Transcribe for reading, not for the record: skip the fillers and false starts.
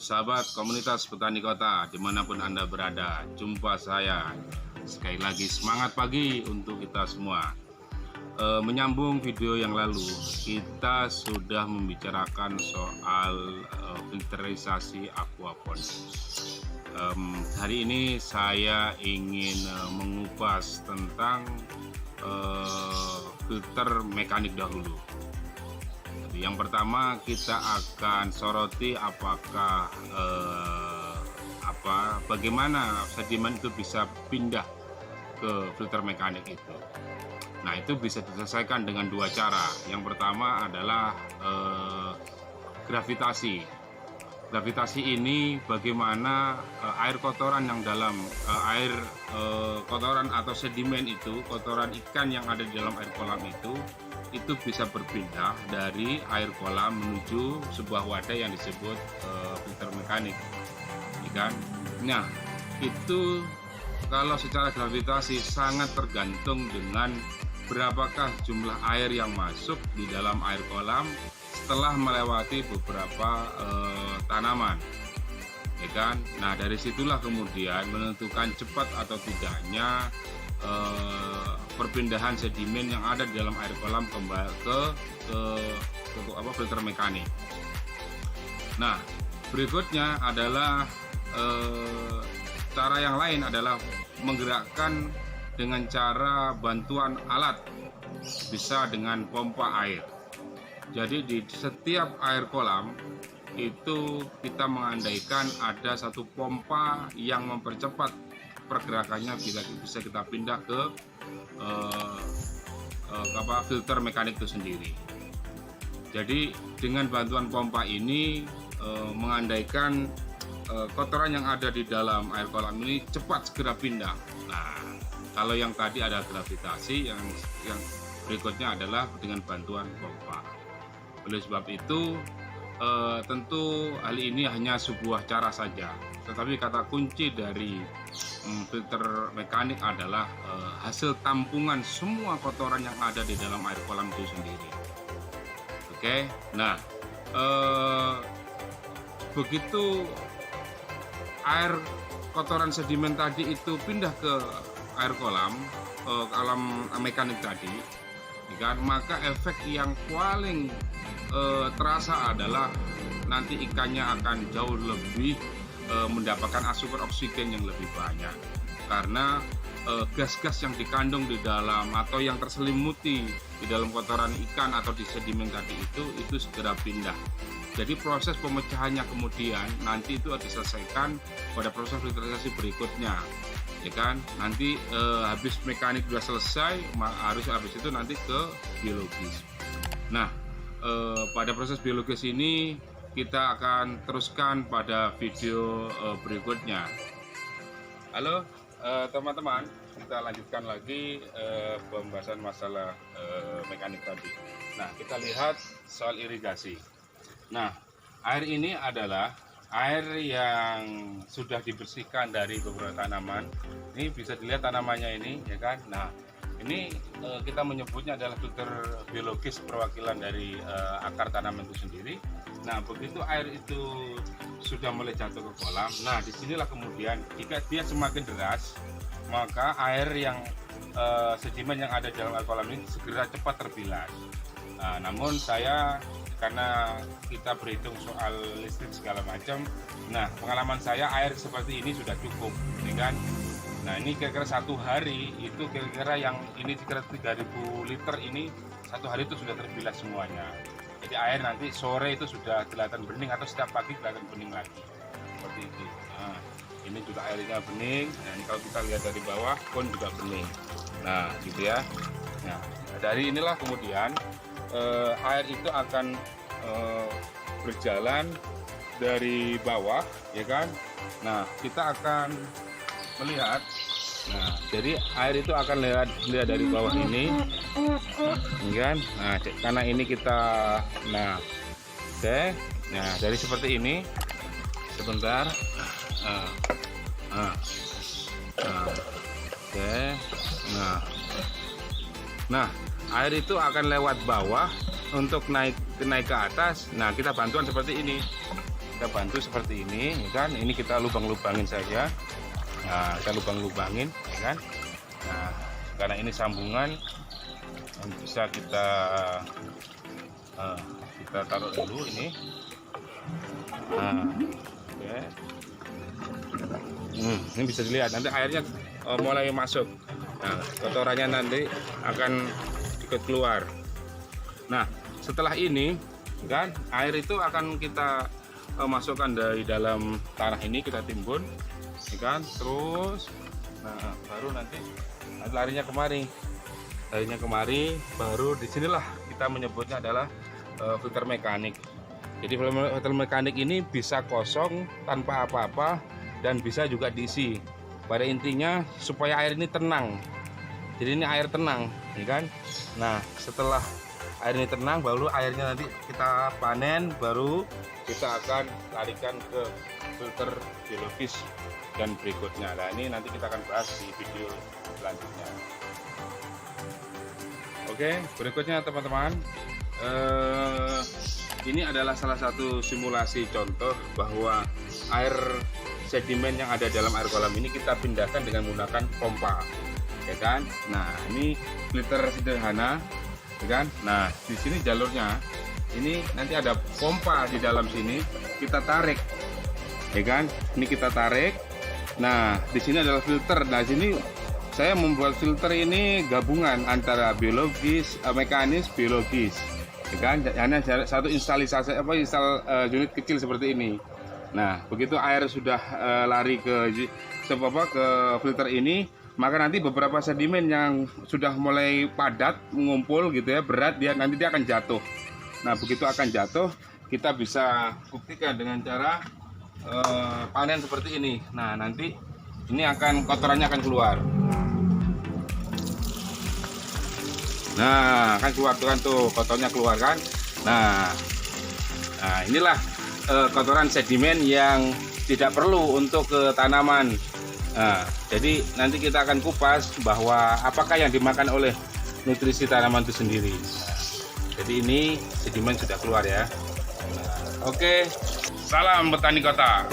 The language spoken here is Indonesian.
sahabat komunitas petani kota dimanapun Anda berada. Jumpa saya sekali lagi, semangat pagi untuk kita semua. Menyambung video yang lalu, kita sudah membicarakan soal filterisasi aquaponik. Hari ini saya ingin mengupas tentang filter mekanik dahulu. Yang pertama kita akan soroti apakah bagaimana sedimen itu bisa pindah ke filter mekanik itu. Nah, itu bisa diselesaikan dengan dua cara. Yang pertama adalah gravitasi. Gravitasi ini bagaimana air kotoran yang dalam kotoran atau sedimen itu, kotoran ikan yang ada di dalam air kolam itu bisa berpindah dari air kolam menuju sebuah wadah yang disebut filter mekanik, kan? Nah, itu kalau secara gravitasi sangat tergantung dengan berapakah jumlah air yang masuk di dalam air kolam setelah melewati beberapa tanaman, ya kan? Nah, dari situlah kemudian menentukan cepat atau tidaknya perpindahan sedimen yang ada di dalam air kolam kembali ke filter mekanik. Nah, berikutnya adalah cara yang lain adalah menggerakkan dengan cara bantuan alat, bisa dengan pompa air. Jadi di setiap air kolam itu kita mengandaikan ada satu pompa yang mempercepat pergerakannya bisa kita pindah ke filter mekanik itu sendiri. Jadi dengan bantuan pompa ini mengandaikan kotoran yang ada di dalam air kolam ini cepat segera pindah. Nah, kalau yang tadi ada gravitasi, yang berikutnya adalah dengan bantuan pompa. Oleh sebab itu tentu hal ini hanya sebuah cara saja, tetapi kata kunci dari filter mekanik adalah hasil tampungan semua kotoran yang ada di dalam air kolam itu sendiri. Oke, nah begitu air kotoran sedimen tadi itu pindah ke air kolam mekanik tadi, kan, maka efek yang paling terasa adalah nanti ikannya akan jauh lebih mendapatkan asupan oksigen yang lebih banyak, karena gas-gas yang dikandung di dalam atau yang terselimuti di dalam kotoran ikan atau di sedimen tadi itu segera pindah. Jadi proses pemecahannya kemudian nanti itu diselesaikan pada proses filterisasi berikutnya, ya kan? Nanti habis mekanik sudah selesai, harus habis itu nanti ke biologis. Nah, pada proses biologis ini kita akan teruskan pada video berikutnya. Halo teman-teman, kita lanjutkan lagi pembahasan masalah mekanik tadi. Nah, kita lihat soal irigasi. Nah, air ini adalah air yang sudah dibersihkan dari beberapa tanaman. Ini bisa dilihat tanamannya ini, ya kan? Nah, ini kita menyebutnya adalah filter biologis perwakilan dari akar tanaman itu sendiri. Nah, begitu air itu sudah mulai jatuh ke kolam, nah disinilah kemudian jika dia semakin deras, maka air yang sedimen yang ada di dalam air kolam ini segera cepat terbilas. Nah, namun karena kita berhitung soal listrik segala macam, nah pengalaman saya air seperti ini sudah cukup, ya kan? Nah, ini kira-kira satu hari itu kira-kira yang ini kira 3000 liter ini satu hari itu sudah terbilas semuanya. Jadi air nanti sore itu sudah kelihatan bening atau setiap pagi kelihatan bening lagi seperti itu. Nah, ini juga airnya bening. Nah, ini kalau kita lihat dari bawah pun juga bening. Nah, gitu ya. Nah, dari inilah kemudian air itu akan berjalan dari bawah, ya kan? Nah, kita akan melihat. Nah, jadi air itu akan lihat dari bawah ini, kan? Nah, karena ini kita, oke. Nah, dari seperti ini, sebentar. Oke. Nah, air itu akan lewat bawah untuk naik ke atas. Nah, kita bantuan seperti ini. kita bantu seperti ini, ya kan? Ini kita lubang-lubangin saja. Nah, kita lubang-lubangin, ya kan? Nah, karena ini sambungan, bisa kita taruh dulu ini. Nah, oke. Ini bisa dilihat nanti airnya mulai masuk. Nah, kotorannya nanti akan ikut keluar. Nah, setelah ini, kan, air itu akan kita masukkan dari dalam tanah ini, kita timbun, ya kan, terus, nah baru nanti larinya kemari, baru disinilah kita menyebutnya adalah filter mekanik. Jadi filter mekanik ini bisa kosong tanpa apa-apa dan bisa juga diisi. Pada intinya supaya air ini tenang. Jadi ini air tenang, ya kan. Nah, setelah air ini tenang, baru airnya nanti kita panen, baru kita akan larikan ke filter biologis dan berikutnya. Nah, ini nanti kita akan bahas di video selanjutnya. Oke, berikutnya teman-teman, ini adalah salah satu simulasi contoh bahwa air sedimen yang ada dalam air kolam ini kita pindahkan dengan menggunakan pompa, ya kan. Nah, ini filter sederhana, ya kan. Nah, di sini jalurnya ini nanti ada pompa di dalam sini, kita tarik, ya kan. Ini kita tarik. Nah, di sini adalah filter. Nah, sini saya membuat filter ini gabungan antara biologis, mekanis, biologis, ya kan. Hanya satu instalisasi unit kecil seperti ini. Nah, begitu air sudah lari ke filter ini, maka nanti beberapa sedimen yang sudah mulai padat mengumpul gitu ya, berat, nanti dia akan jatuh. Nah, begitu akan jatuh, kita bisa buktikan dengan cara panen seperti ini. Nah, nanti ini kotorannya akan keluar. Nah, kan keluar tuh kotornya keluar kan. Nah inilah kotoran sedimen yang tidak perlu untuk ke tanaman. Nah, jadi nanti kita akan kupas bahwa apakah yang dimakan oleh nutrisi tanaman itu sendiri. Jadi ini sedimen sudah keluar ya. Oke, salam petani kota.